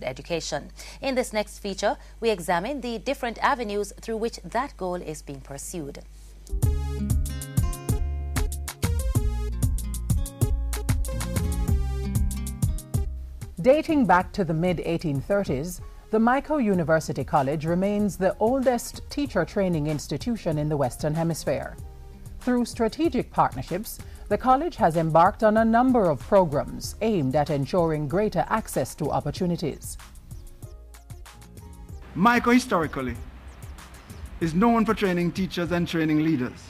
education. In this next feature, we examine the different avenues through which that goal is being pursued. Dating back to the mid-1830s, the Jamaica University College remains the oldest teacher training institution in the Western Hemisphere. Through strategic partnerships, the college has embarked on a number of programs aimed at ensuring greater access to opportunities. Jamaica historically is known for training teachers and training leaders.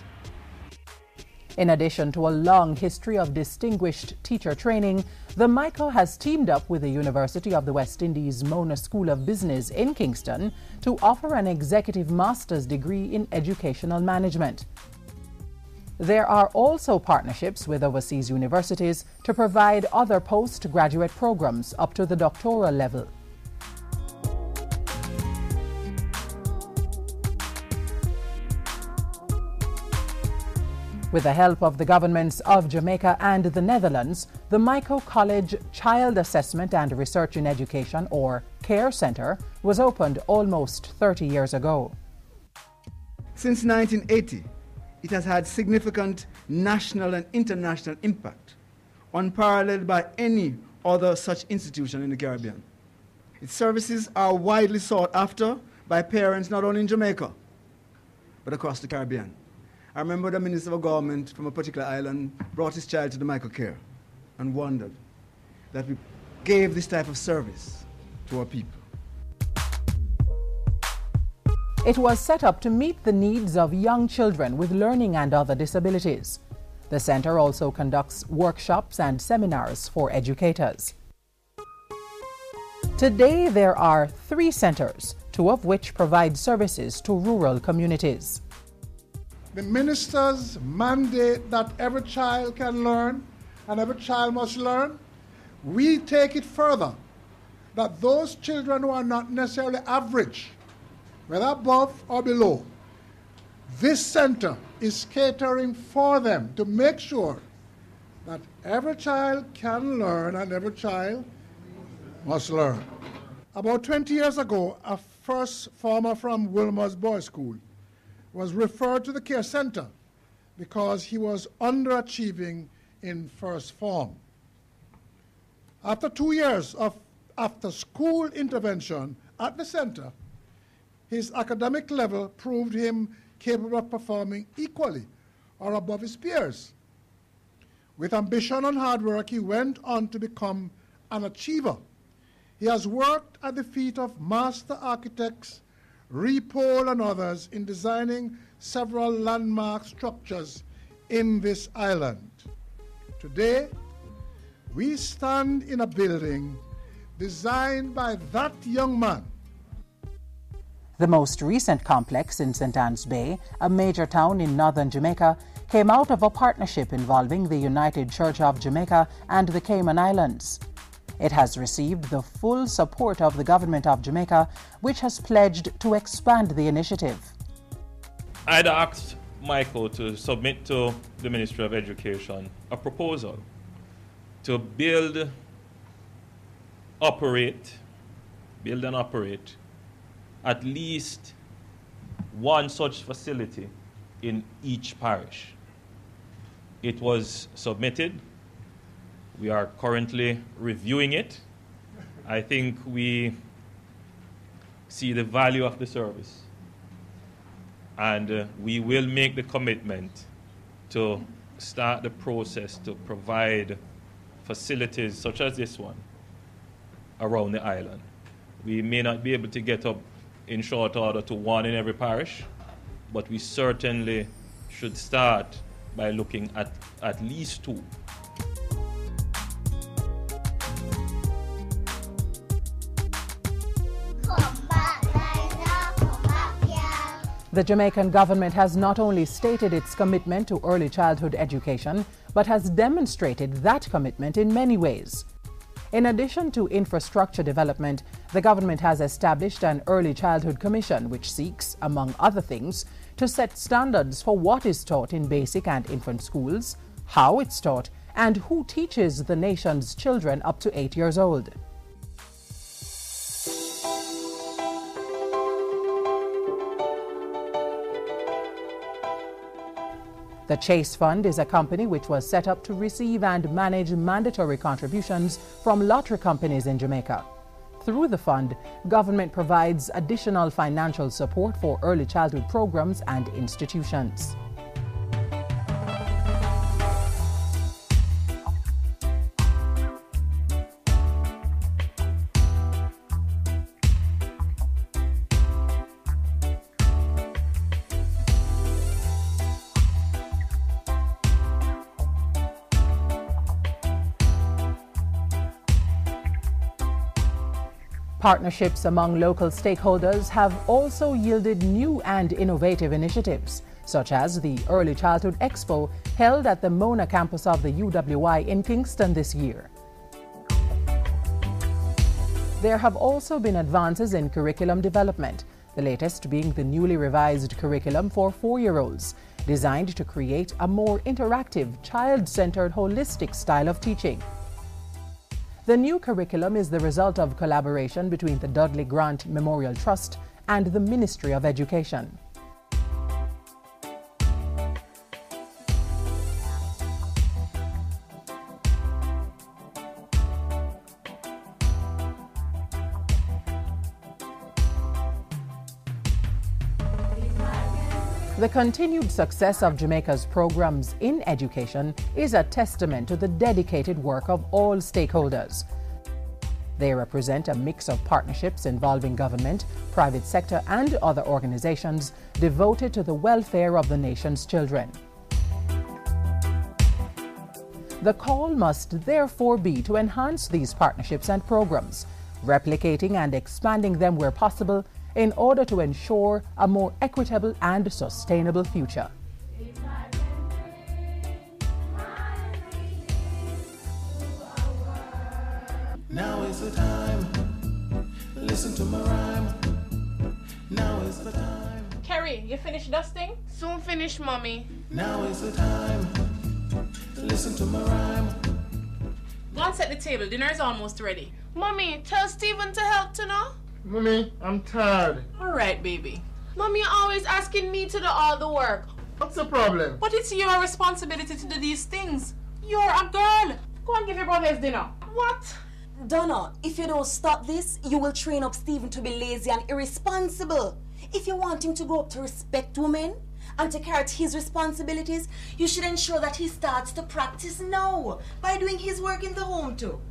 In addition to a long history of distinguished teacher training, the Jamaica has teamed up with the University of the West Indies Mona School of Business in Kingston to offer an executive master's degree in educational management. There are also partnerships with overseas universities to provide other postgraduate programs up to the doctoral level. With the help of the governments of Jamaica and the Netherlands, the Jamaica College Child Assessment and Research in Education, or CARE Centre, was opened almost 30 years ago. Since 1980, it has had significant national and international impact, unparalleled by any other such institution in the Caribbean. Its services are widely sought after by parents not only in Jamaica, but across the Caribbean. I remember the minister of government from a particular island brought his child to the Jamaica Care and wondered that we gave this type of service to our people. It was set up to meet the needs of young children with learning and other disabilities. The centre also conducts workshops and seminars for educators. Today there are 3 centres, 2 of which provide services to rural communities. The minister's mandate that every child can learn and every child must learn, we take it further, that those children who are not necessarily average, whether above or below, this centre is catering for them to make sure that every child can learn and every child must learn. About 20 years ago, a first former from Wilmer's Boys' School was referred to the care centre because he was underachieving in first form. After 2 years of after-school intervention at the centre, his academic level proved him capable of performing equally or above his peers. With ambition and hard work, he went on to become an achiever. He has worked at the feet of master architects, Repole and others in designing several landmark structures in this island. Today, we stand in a building designed by that young man. The most recent complex in St. Anne's Bay, a major town in northern Jamaica, came out of a partnership involving the United Church of Jamaica and the Cayman Islands. It has received the full support of the Government of Jamaica, which has pledged to expand the initiative. I'd asked Michael to submit to the Ministry of Education a proposal to build and operate at least one such facility in each parish. It was submitted. We are currently reviewing it. I think we see the value of the service, and we will make the commitment to start the process to provide facilities such as this one around the island. We may not be able to get up in short order to one in every parish, but we certainly should start by looking at least 2. The Jamaican government has not only stated its commitment to early childhood education, but has demonstrated that commitment in many ways. In addition to infrastructure development, the government has established an Early Childhood Commission which seeks, among other things, to set standards for what is taught in basic and infant schools, how it's taught, and who teaches the nation's children up to 8 years old. The Chase Fund is a company which was set up to receive and manage mandatory contributions from lottery companies in Jamaica. Through the fund, government provides additional financial support for early childhood programs and institutions. Partnerships among local stakeholders have also yielded new and innovative initiatives, such as the Early Childhood Expo held at the Mona campus of the UWI in Kingston this year. There have also been advances in curriculum development, the latest being the newly revised curriculum for 4-year-olds, designed to create a more interactive, child-centered, holistic style of teaching. The new curriculum is the result of collaboration between the Dudley Grant Memorial Trust and the Ministry of Education. The continued success of Jamaica's programs in education is a testament to the dedicated work of all stakeholders. They represent a mix of partnerships involving government, private sector, and other organizations devoted to the welfare of the nation's children. The call must therefore be to enhance these partnerships and programs, replicating and expanding them where possible, in order to ensure a more equitable and sustainable future. Now is the time. Listen to my rhyme. Now is the time. Kerry, you finished dusting? Soon finish, Mommy. Now is the time. Listen to my rhyme. Go and set the table. Dinner is almost ready. Mommy, tell Stephen to help to know. Mommy, I'm tired. All right, baby. Mommy, you're always asking me to do all the work. What's the problem? But it's your responsibility to do these things. You're a girl. Go and give your brother his dinner. What? Donna, if you don't stop this, you will train up Stephen to be lazy and irresponsible. If you want him to grow up to respect women and to carry out his responsibilities, you should ensure that he starts to practice now by doing his work in the home too.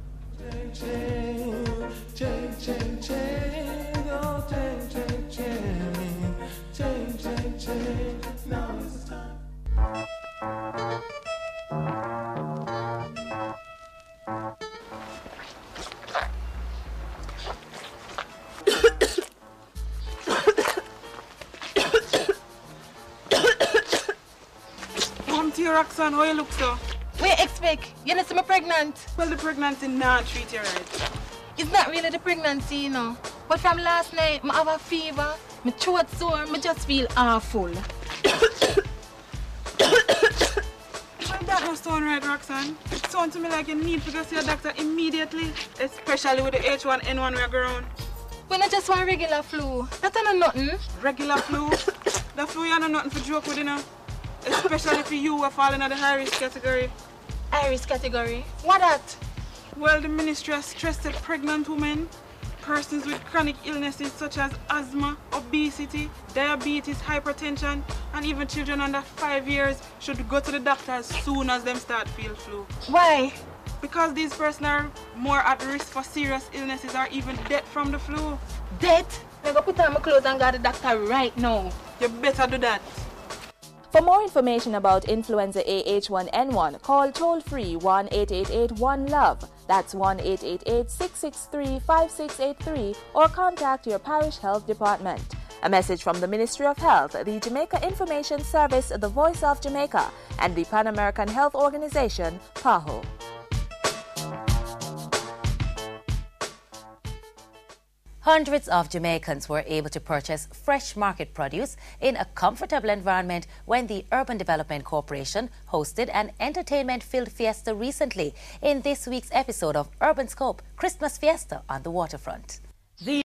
Now is the time. Come to your Roxanne, how you look so? Wait, expect. You know, I'm pregnant. Well, the pregnancy not treat you right. It's not really the pregnancy, you know. But from last night, I have a fever, my throat sore, I just feel awful. Well, that don't sound right, Roxanne. It sounds to me like you need to go see a doctor immediately, especially with the H1N1 we're growing. When I just want regular flu, that ain't nothing. Regular flu? The flu you know nothing for joke with, you know. Especially for you who are falling in the high risk category. High risk category? What that? Well, the ministry has stressed that pregnant women, persons with chronic illnesses such as asthma, obesity, diabetes, hypertension, and even children under 5 years should go to the doctor as soon as them start feel flu. Why? Because these persons are more at risk for serious illnesses or even death from the flu. Death? I'm going to put on my clothes and go to the doctor right now. You better do that. For more information about influenza AH1N1, call toll-free 1-888-1-LOVE. That's 1-888-663-5683, or contact your parish health department. A message from the Ministry of Health, the Jamaica Information Service, the Voice of Jamaica, and the Pan American Health Organization, PAHO. Hundreds of Jamaicans were able to purchase fresh market produce in a comfortable environment when the Urban Development Corporation hosted an entertainment-filled fiesta recently in this week's episode of Urban Scope Christmas Fiesta on the Waterfront.